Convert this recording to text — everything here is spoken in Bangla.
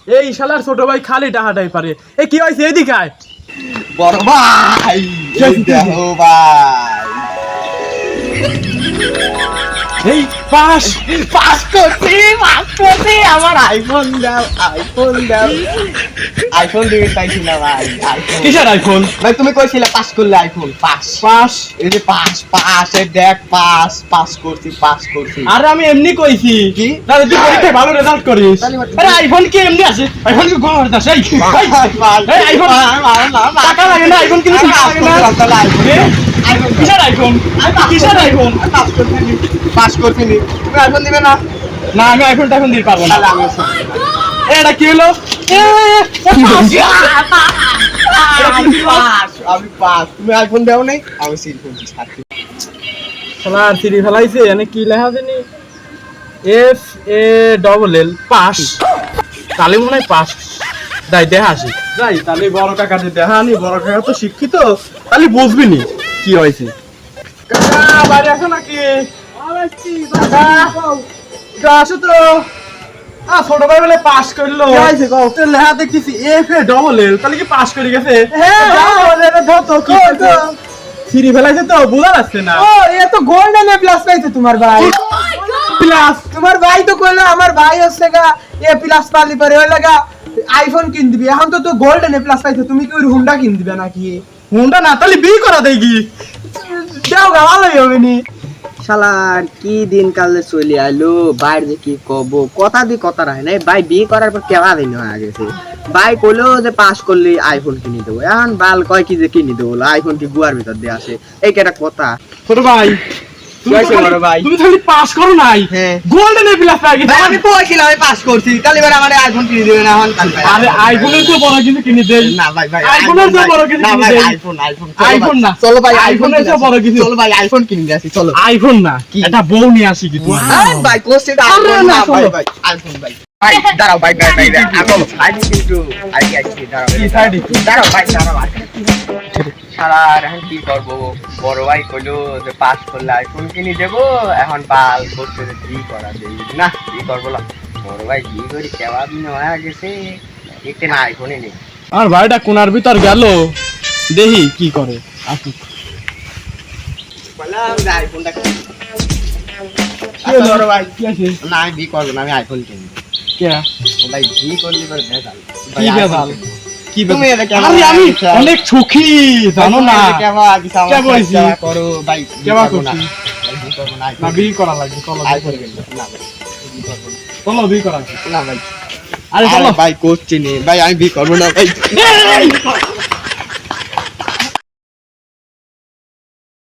এই শালার ছোট ভাই খালি ডাহাটাই পারে। এ কি হয়েছে এদিকে আয়। বড় ভাই দেখো ভাই এই পাস পাস করছি আমার আইফোন দাও আইফোন দিবে চাইছি না ভাই কিসের আইফোন? ভাই তুমি কইছিলে পাস করলে আইফোন পাস পাস এই যে পাস এই দেখ পাস করছি আরে আমি এমনি কইছি কি? তাহলে তুই পরীক্ষায় ভালো রেজাল্ট করিস। তাহলে আরে আইফোন কি এমনি আছে? আইফোন কি গড় দাস এই এই আইফোন টাকা লাগে না, আইফোন কিনতে টাকা লাগে না। আইফোন কিসের আইফোন? কিসের আইফোন? পাস করছি নি তুমি আইফোন দিবে না না আমি আইফোন টাইফোন দিতে পারবো না। তাহলে আমি এটা কি হলো? আমি পাস তুমি আইফোন দাও নাই আমি সিল করছি সাথে শালার সিরি ফেলাইছে এনে কি লেখা জানি FALL পাস। তাহলে মনে হয় পাস। যাই দেখা আসি যাই তাহলে বড় কাকাতে দেখা আনি, বড় কাকা তো শিক্ষিত তাহলে বুঝবি নি কি হয়েছে। কাকা বাড়ি আসো নাকি? কাকা আসো তো। ছোট ভাই বলে পাস করলো। তোর লেখা দেখতেছি FALL তাহলে কি পাস করে গেছে? সিরি ফেলাইছে তো বোঝা যাচ্ছে না। ও এ তো গোল্ডেন এ প্লাস পাইছে তোমার ভাই। প্লাস তোমার ভাই তো কইলো আমার ভাই হচ্ছে গা এ প্লাস পালি পরে হইলো গা আইফোন কিন দিবি। এখন তো গোল্ডেন এ প্লাস পাইছে, তুমি কি ওই হুন্ডা কিন দিবে নাকি? হুন্ডা না তাহলে বিয়ে করা দেয় কি? দাও গা ভালোই হবে নি। শালার কি দিন কালে চলে আইলো বাইর যে কি কব কথা দি কথা রাখে নাই ভাই বিয়ে করার পর কেবা দিন হয়ে গেছে ভাই কইলো যে পাস করলে আইফোন কিনে দেবো এখন বাল কয় কি যে কিনে দেবো আইফোন কি গুয়ার ভিতর দিয়ে আসে এই একটা কথা ছোট ভাই তুমি হয়েছে বড় ভাই? তুমি খালি পাস করো নাই, হ্যাঁ। গোল্ডেন এ প্লাস পাই গেছে। আমি কইছিলাম আমি পাস করছি তাহলে এবার আমার আইফোন কিনে দিবে না এখন আরে আইফোনের তো বড় কিছু কিনে দেই। না ভাই আইফোনের তো বড় কিছু না কিনে ভাই দেই। আইফোন আইফোন না। চলো ভাই আইফোনের তো বড় কিছু। চলো ভাই আইফোন কিনে দিয়েছি চলো আইফোন না, কি? এটা বউ নিয়ে আসি কি তোমার? আরে ভাই কোস্টেড আরে আইফোন না, না চলো। ভাই আইফোন ভাই দাঁড়াও ভাই আমি সাইড কিন্তু আইছি দাঁড়াও কি সাইডে কি? দাঁড়াও সারা এখন কি করবো বড় ভাই কইলো যে পাস করলে আইফোন কিনে দেবো এখন বাল করতে কি করা দেই না কি করবো না বড় ভাই কি করি কেবা দিন হয়ে গেছে একটু না আইফোনে নেই আমার ভাইটা কোনার ভিতর গেল, দেখি কি করে আসুক। বললাম যে আইফোনটা কি হলো? বড় ভাই কি আছে? না আমি বি করবো না আমি আইফোন কিনবো কে ভাই বি করলে পরে ভেজাল কি বেজাল? কি তুমি বেজাল? এটা কেমন আরে আমি আইছো? অনেক সুখী জানো না। কেবা দিছ কে বলছি? করো ভাই কেবা করছি? বি করবো না না বিয়ে করা লাগবে, চলো আইফোন কিনবো না ভাই বি করবো না চলো বিয়ে করা। না ভাই আরে আরে চলো ভাই করছি নি ভাই আমি বি করবো না ভাই